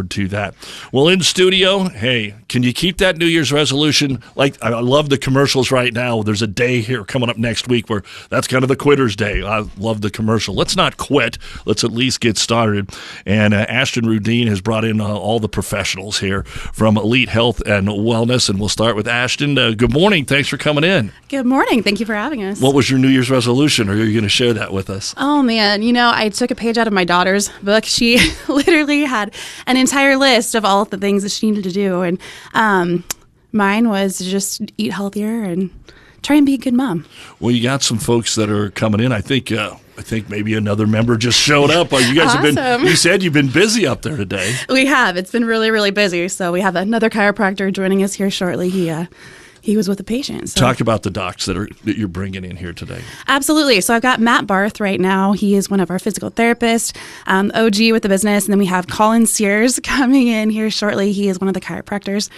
forward to that. Well, in studio, hey, can you keep that New Year's resolution? Like, I love the commercials right now. There's a day here coming up next week where that's kind of the quitter's day. I love the commercial. Let's not quit. Let's at least get started. And Ashton Rudine has brought in all the professionals here from Elite Health and Wellness, and we'll start with Ashton. Good morning. Thanks for coming in. Good morning. Thank you for having us. What was your New Year's resolution, or are you going to share that with us? Oh, man. I took a page out of my daughter's book. She literally had an entire list of all the things that she needed to do. And mine was to just eat healthier and try and be a good mom. Well, you got some folks that are coming in. I think maybe another member just showed up. You guys Awesome. you said you've been busy up there today. We have. It's been really, really busy. So we have another chiropractor joining us here shortly. He was with a patient. So. Talk about the docs that you're bringing in here today. Absolutely. So I've got Matt Barth right now. He is one of our physical therapists, OG with the business. And then we have Collin coming in here shortly. He is one of the chiropractors.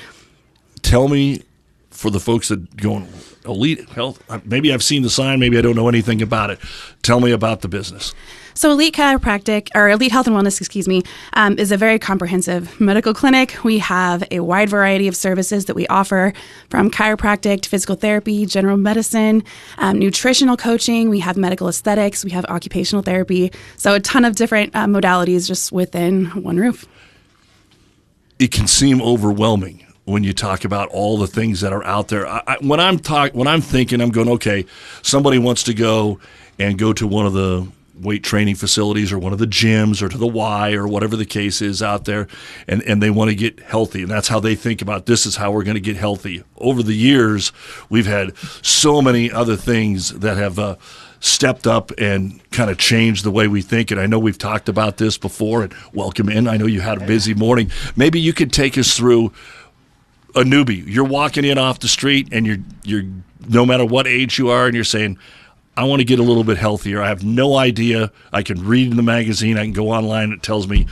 Tell me, for the folks that going Elite Health, maybe I've seen the sign, maybe I don't know anything about it. Tell me about the business. So Elite Health and Wellness, is a very comprehensive medical clinic. We have a wide variety of services that we offer, from chiropractic to physical therapy, general medicine, nutritional coaching. We have medical aesthetics. We have occupational therapy. So a ton of different modalities just within one roof. It can seem overwhelming when you talk about all the things that are out there. When I'm thinking, I'm going, okay, somebody wants to go to one of the weight training facilities or one of the gyms or to the Y or whatever the case is out there, and they want to get healthy, and that's how they think about this is how we're going to get healthy. Over the years, we've had so many other things that have stepped up and kind of changed the way we think, and I know we've talked about this before, and welcome in. I know you had a busy morning. Maybe you could take us through a newbie. You're walking in off the street, and you're no matter what age you are, and you're saying, I want to get a little bit healthier. I have no idea. I can read in the magazine. I can go online. It tells me,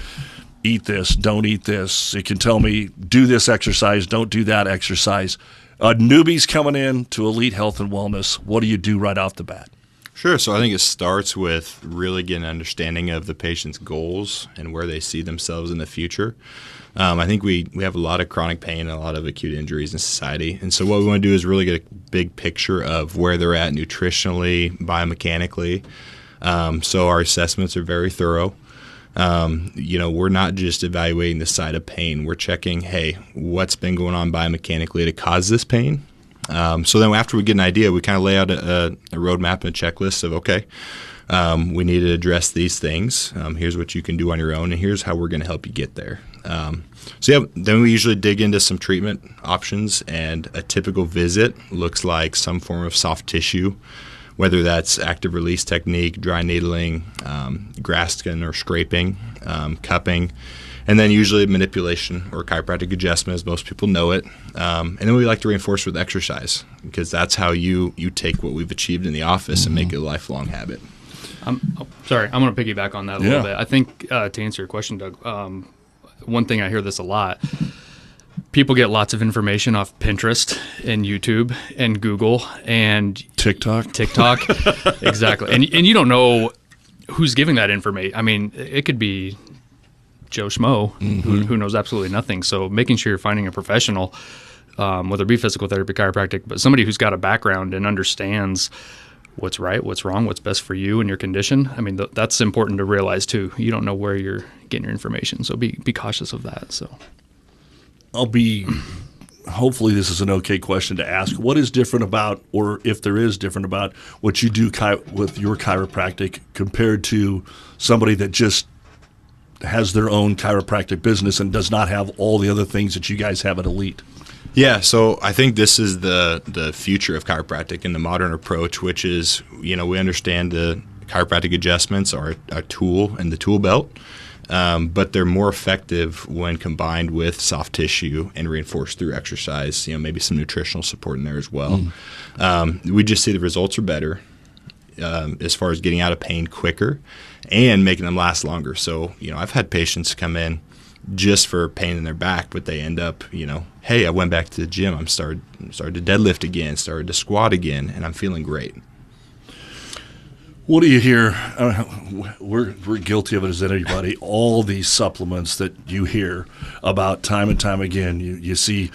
eat this, don't eat this. It can tell me, do this exercise, don't do that exercise. Newbies coming in to Elite Health and Wellness, what do you do right off the bat? Sure. So I think it starts with really getting an understanding of the patient's goals and where they see themselves in the future. I think we have a lot of chronic pain and a lot of acute injuries in society. And so what we want to do is really get a big picture of where they're at nutritionally, biomechanically. So our assessments are very thorough. We're not just evaluating the side of pain. We're checking, hey, what's been going on biomechanically to cause this pain? So then after we get an idea, we kind of lay out a roadmap and a checklist of, okay, we need to address these things. Here's what you can do on your own, and here's how we're going to help you get there. Then we usually dig into some treatment options, and a typical visit looks like some form of soft tissue, whether that's active release technique, dry needling, Graston or scraping, cupping, and then usually manipulation or chiropractic adjustment, as most people know it. And then we like to reinforce with exercise, because that's how you take what we've achieved in the office and make it a lifelong habit. Sorry, I'm going to piggyback on that a little bit. I think to answer your question, Doug, one thing I hear this a lot, people get lots of information off Pinterest and YouTube and Google and TikTok. Exactly. And you don't know who's giving that information. I mean, it could be Joe Schmo who knows absolutely nothing. So making sure you're finding a professional, whether it be physical therapy, chiropractic, but somebody who's got a background and understands what's right, what's wrong, what's best for you and your condition. I mean, that's important to realize too. You don't know where you're getting your information, so be cautious of that. So, hopefully this is an okay question to ask. What is different about, or if there is different about, what you do with your chiropractic compared to somebody that just has their own chiropractic business and does not have all the other things that you guys have at Elite? Yeah, so I think this is the future of chiropractic and the modern approach, which is, we understand the chiropractic adjustments are a tool in the tool belt, but they're more effective when combined with soft tissue and reinforced through exercise, maybe some nutritional support in there as well. We just see the results are better as far as getting out of pain quicker and making them last longer. So, I've had patients come in just for pain in their back, but they end up, hey, I went back to the gym. I'm started to deadlift again, started to squat again, and I'm feeling great. What do you hear? We're guilty of it as anybody. All these supplements that you hear about time and time again. You see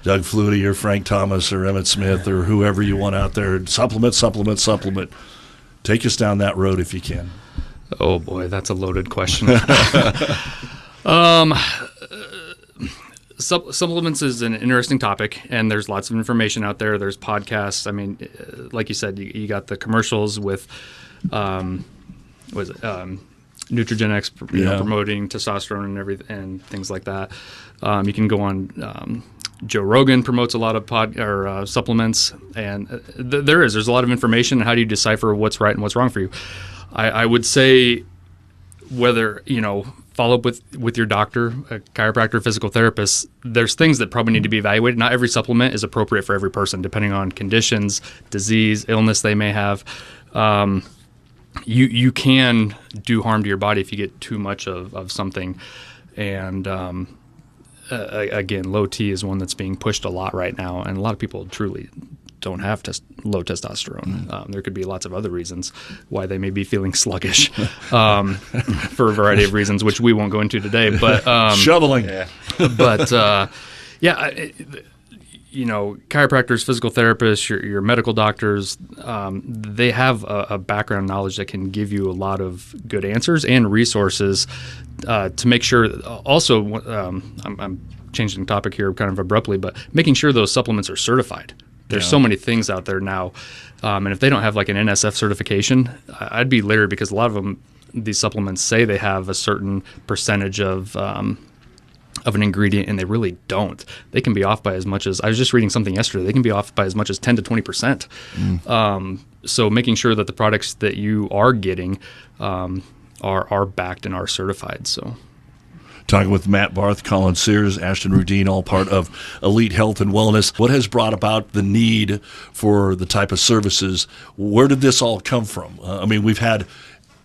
Doug Flutie or Frank Thomas or Emmett Smith or whoever you want out there. Supplement. Take us down that road if you can. Oh boy, that's a loaded question. Supplements is an interesting topic, and there's lots of information out there. There's podcasts. I mean, like you said, you got the commercials with, Nutrigenics, promoting testosterone and everything and things like that. You can go on. Joe Rogan promotes a lot of supplements, and there's a lot of information. How do you decipher what's right and what's wrong for you? I would say whether follow up with your doctor, a chiropractor, physical therapist. There's things that probably need to be evaluated. Not every supplement is appropriate for every person, depending on conditions, disease, illness they may have. You can do harm to your body if you get too much of something. And again, low T is one that's being pushed a lot right now, and a lot of people truly don't have low testosterone. There could be lots of other reasons why they may be feeling sluggish for a variety of reasons, which we won't go into today. But shoveling. But chiropractors, physical therapists, your medical doctors, they have a background knowledge that can give you a lot of good answers and resources to make sure. Also, I'm changing the topic here kind of abruptly, but making sure those supplements are certified. There's so many things out there now, and if they don't have like an NSF certification, I'd be leery, because a lot of them, these supplements say they have a certain percentage of an ingredient, and they really don't. They can be off by as much as, I was just reading something yesterday, they can be off by as much as 10 to 20%. So making sure that the products that you are getting are backed and are certified. So. Talking with Matt Barth, Collin Sears, Ashton Rudine, all part of Elite Health and Wellness. What has brought about the need for the type of services? Where did this all come from? We've had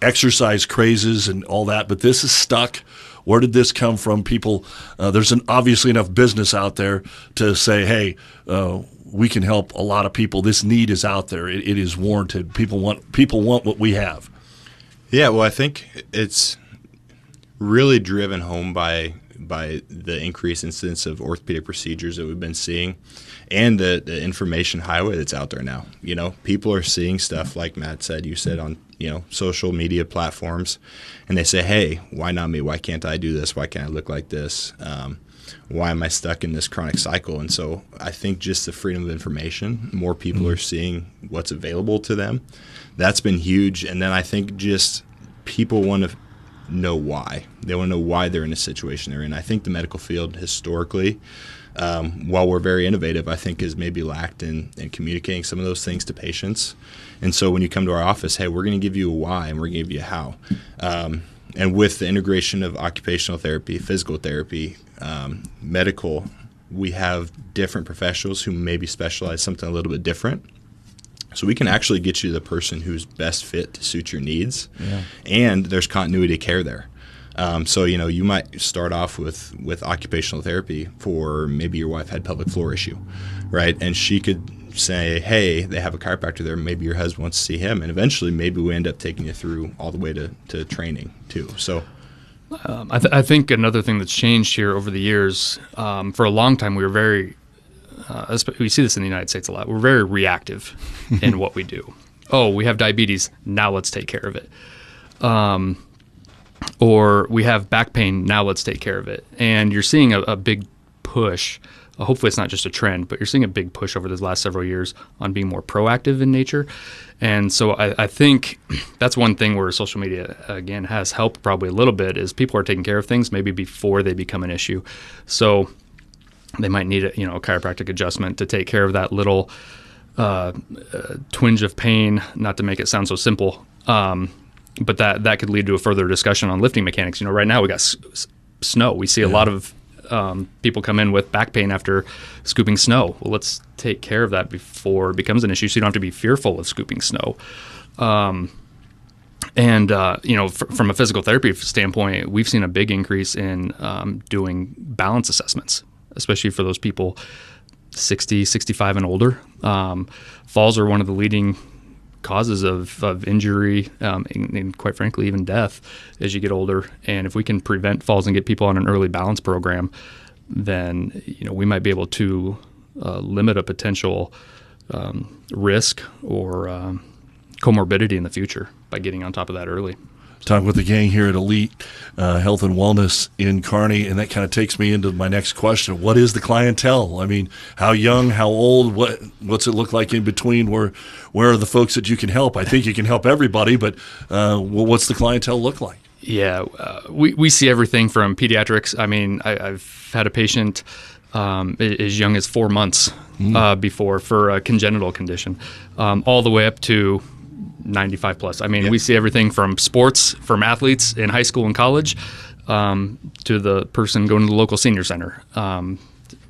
exercise crazes and all that, but this is stuck. Where did this come from? People, there's obviously enough business out there to say, hey, we can help a lot of people. This need is out there. It is warranted. People want what we have. Yeah, well, I think it's really driven home by the increased incidence of orthopedic procedures that we've been seeing, and the information highway that's out there now. People are seeing stuff like Matt said, you said, on social media platforms, and they say, hey, why not me? Why can't I do this? Why can't I look like this? Why am I stuck in this chronic cycle? And so I think just the freedom of information, more people are seeing what's available to them. That's been huge. And then I think just people want to know why. They want to know why they're in the situation they're in. I think the medical field historically, while we're very innovative, I think has maybe lacked in communicating some of those things to patients. And so when you come to our office, hey, we're going to give you a why and we're going to give you a how. And with the integration of occupational therapy, physical therapy, medical, we have different professionals who maybe specialize something a little bit different. So we can actually get you the person who's best fit to suit your needs, and there's continuity of care there. So you might start off with occupational therapy for maybe your wife had pelvic floor issue, right? And she could say, hey, they have a chiropractor there. Maybe your husband wants to see him, and eventually maybe we end up taking you through all the way to training too. So. I think another thing that's changed here over the years, for a long time we were very. We see this in the United States a lot. We're very reactive in what we do. Oh, we have diabetes. Now let's take care of it. Or we have back pain. Now let's take care of it. And you're seeing a big push. Hopefully it's not just a trend, but you're seeing a big push over the last several years on being more proactive in nature. And so I think that's one thing where social media, again, has helped probably a little bit, is people are taking care of things maybe before they become an issue. So they might need a chiropractic adjustment to take care of that little twinge of pain, not to make it sound so simple, but that could lead to a further discussion on lifting mechanics. Right now we got snow. We see a lot of people come in with back pain after scooping snow. Well, let's take care of that before it becomes an issue, so you don't have to be fearful of scooping snow. From a physical therapy standpoint, we've seen a big increase in doing balance assessments, especially for those people 60, 65 and older. Falls are one of the leading causes of injury, and quite frankly, even death as you get older. And if we can prevent falls and get people on an early balance program, then we might be able to limit a potential risk or comorbidity in the future by getting on top of that early. Talking with the gang here at Elite Health and Wellness in Kearney, and that kind of takes me into my next question. What is the clientele? I mean, how young, how old, what's it look like in between? Where are the folks that you can help? I think you can help everybody, but what's the clientele look like? Yeah, we see everything from pediatrics. I mean, I've had a patient as young as 4 months before for a congenital condition, all the way up to 95 plus. I mean, we see everything from sports, from athletes in high school and college, to the person going to the local senior center,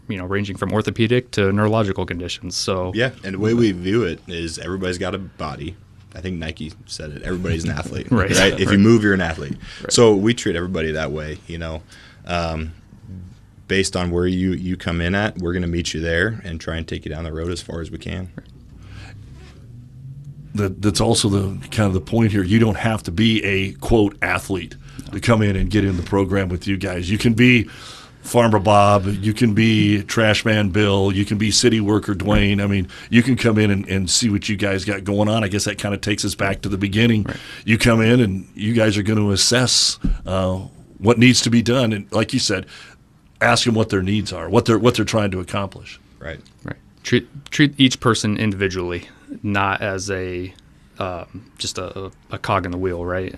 ranging from orthopedic to neurological conditions. So yeah, and the way we view it is everybody's got a body. I think Nike said it. Everybody's an athlete, right? If you move, you're an athlete. Right. So we treat everybody that way, based on where you come in at, we're going to meet you there and try and take you down the road as far as we can. That's also the kind of the point here. You don't have to be a quote athlete to come in and get in the program with you guys. You can be Farmer Bob, you can be Trash Man Bill, you can be City Worker Dwayne. I mean, you can come in and see what you guys got going on. I guess that kind of takes us back to the beginning. Right. You come in and you guys are going to assess what needs to be done, and like you said, ask them what their needs are, what they're trying to accomplish. Right. Treat each person individually, not as a just a cog in the wheel, right?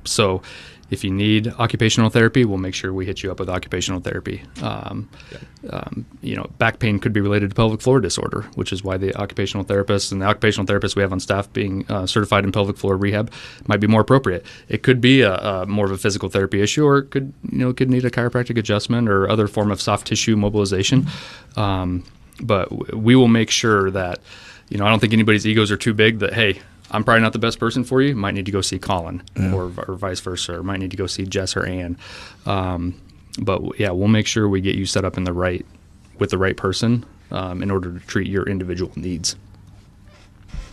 So if you need occupational therapy, we'll make sure we hit you up with occupational therapy. Back pain could be related to pelvic floor disorder, which is why the occupational therapists we have on staff being certified in pelvic floor rehab might be more appropriate. It could be a more of a physical therapy issue, or it could need a chiropractic adjustment or other form of soft tissue mobilization. But we will make sure that, I don't think anybody's egos are too big that, hey, I'm probably not the best person for you. Might need to go see Collin, or vice versa, or might need to go see Jess or Ann. But yeah, we'll make sure we get you set up with the right person in order to treat your individual needs.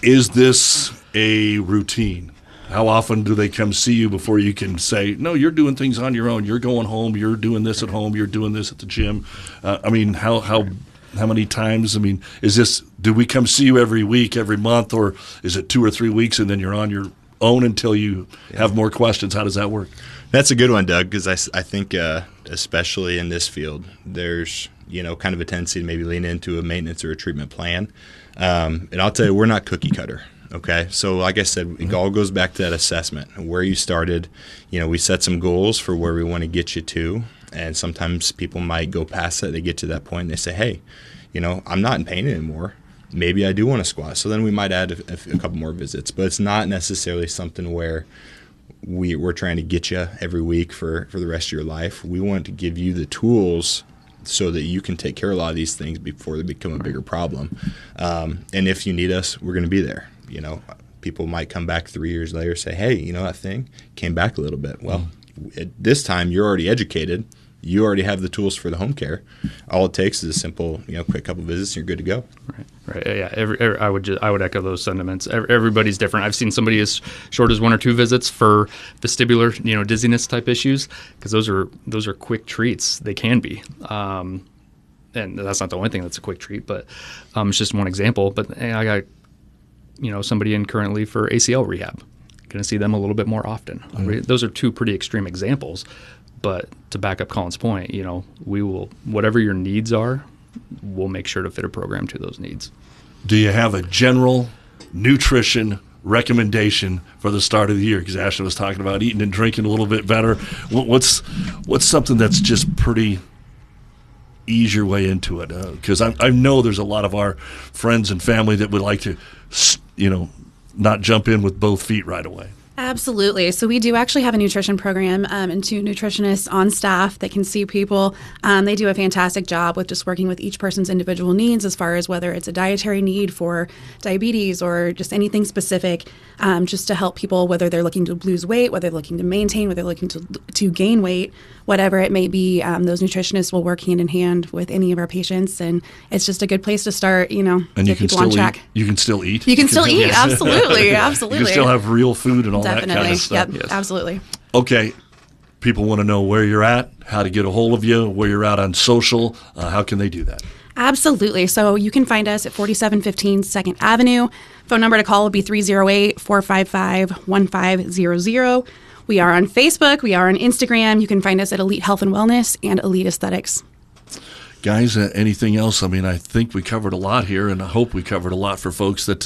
Is this a routine? How often do they come see you before you can say, no, you're doing things on your own. You're going home. You're doing this at home. You're doing this at the gym. How many times? I mean, do we come see you every week, every month, or is it 2 or 3 weeks and then you're on your own until you have more questions? How does that work? That's a good one, Doug, because I think especially in this field, there's kind of a tendency to maybe lean into a maintenance or a treatment plan. And I'll tell you, we're not cookie cutter. Okay, so like I said, it all goes back to that assessment, where you started. We set some goals for where we want to get you to. And sometimes people might go past that. They get to that point and they say, hey, I'm not in pain anymore. Maybe I do want to squat. So then we might add a couple more visits. But it's not necessarily something where we're trying to get you every week for the rest of your life. We want to give you the tools so that you can take care of a lot of these things before they become a bigger problem. And if you need us, we're going to be there. People might come back 3 years later and say, hey, that thing came back a little bit. Well, at this time, you're already educated. You already have the tools for the home care. All it takes is a simple, quick couple visits, and you're good to go. Right. Yeah. I would echo those sentiments. Everybody's different. I've seen somebody as short as 1 or 2 visits for vestibular, dizziness type issues, because those are quick treats. They can be. And that's not the only thing that's a quick treat, but it's just one example. But hey, I got somebody in currently for ACL rehab. Going to see them a little bit more often. Mm-hmm. Those are 2 pretty extreme examples. But to back up Collin's point, we will, whatever your needs are, we'll make sure to fit a program to those needs. Do you have a general nutrition recommendation for the start of the year? Because Ashton was talking about eating and drinking a little bit better. What's something that's just pretty ease your way into it? Because I know there's a lot of our friends and family that would like to, not jump in with both feet right away. Absolutely. So we do actually have a nutrition program and 2 nutritionists on staff that can see people. They do a fantastic job with just working with each person's individual needs as far as whether it's a dietary need for diabetes or just anything specific, just to help people, whether they're looking to lose weight, whether they're looking to maintain, whether they're looking to gain weight, whatever it may be. Those nutritionists will work hand in hand with any of our patients, and it's just a good place to start, and get people on track. You can still eat. You can still eat, absolutely, absolutely. You can still have real food and all Definitely. that kind of stuff. Yep, absolutely. Okay, people want to know where you're at, how to get a hold of you, where you're at on social. How can they do that? Absolutely. So you can find us at 4715 2nd Avenue. Phone number to call would be 308-455-1500. We are on Facebook. We are on Instagram. You can find us at Elite Health and Wellness and Elite Aesthetics. Guys, anything else? I mean, I think we covered a lot here, and I hope we covered a lot for folks that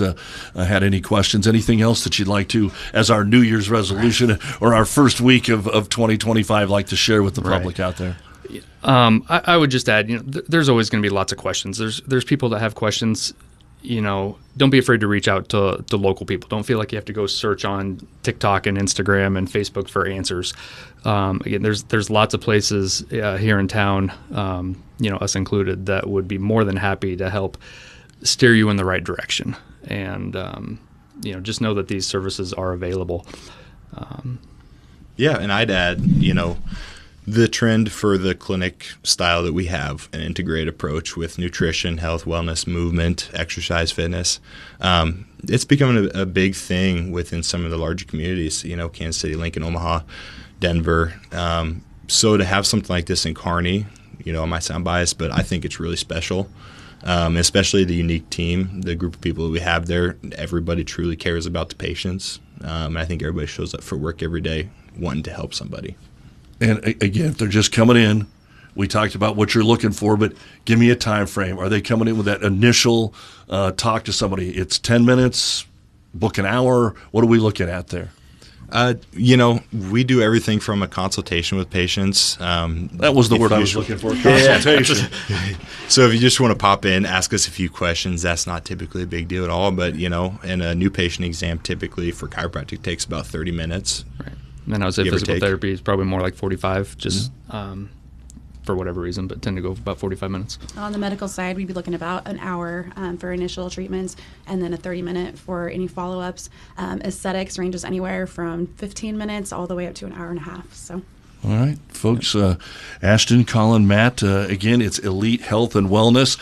had any questions. Anything else that you'd like to, as our New Year's resolution or our first week of 2025, like to share with the public out there? I would just add, there's always going to be lots of questions. There's people that have questions. Don't be afraid to reach out to local people. Don't feel like you have to go search on TikTok and Instagram and Facebook for answers. Again, there's lots of places here in town, us included, that would be more than happy to help steer you in the right direction. And just know that these services are available. Yeah, and I'd add, the trend for the clinic style that we have, an integrated approach with nutrition, health, wellness, movement, exercise, fitness, it's becoming a big thing within some of the larger communities, Kansas City, Lincoln, Omaha, Denver. So to have something like this in Kearney, I might sound biased, but I think it's really special, especially the unique team, the group of people that we have there. Everybody truly cares about the patients, and I think everybody shows up for work every day wanting to help somebody. And again, if they're just coming in, we talked about what you're looking for, but give me a time frame. Are they coming in with that initial talk to somebody? It's 10 minutes, book an hour. What are we looking at there? We do everything from a consultation with patients. That was the word I was looking for, consultation. So if you just want to pop in, ask us a few questions, that's not typically a big deal at all. But, and a new patient exam typically for chiropractic takes about 30 minutes. Right. And then I would say physical therapy is probably more like 45, just for whatever reason, but tend to go about 45 minutes. On the medical side, we'd be looking about an hour for initial treatments and then a 30-minute for any follow-ups. Aesthetics ranges anywhere from 15 minutes all the way up to an hour and a half. So. All right, folks, Ashton, Collin, Matt, again, it's Elite Health and Wellness.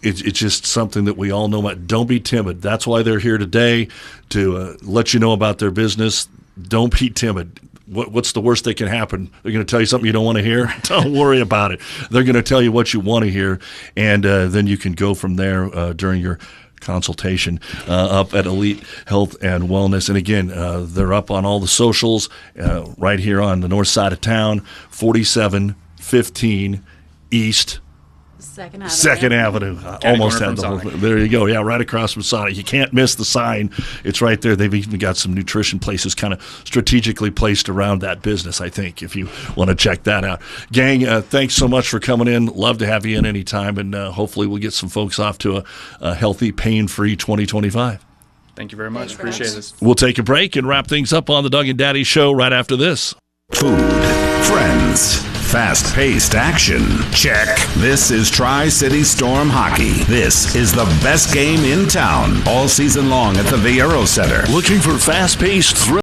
It's just something that we all know about. Don't be timid. That's why they're here today, to let you know about their business. Don't be timid. What's the worst that can happen? They're going to tell you something you don't want to hear? Don't worry about it. They're going to tell you what you want to hear, and then you can go from there during your consultation up at Elite Health and Wellness. And again, they're up on all the socials right here on the north side of town, 4715 East 2nd Avenue. Almost had the whole thing. There you go. Yeah, right across from Sonic. You can't miss the sign. It's right there. They've even got some nutrition places kind of strategically placed around that business, I think, if you want to check that out. Gang, thanks so much for coming in. Love to have you in anytime, and hopefully we'll get some folks off to a healthy, pain-free 2025. Thank you very much. Appreciate it. We'll take a break and wrap things up on the Doug and Daddy Show right after this. Food, friends, fast-paced action. Check. This is Tri-City Storm Hockey. This is the best game in town all season long at the Viero Center. Looking for fast-paced,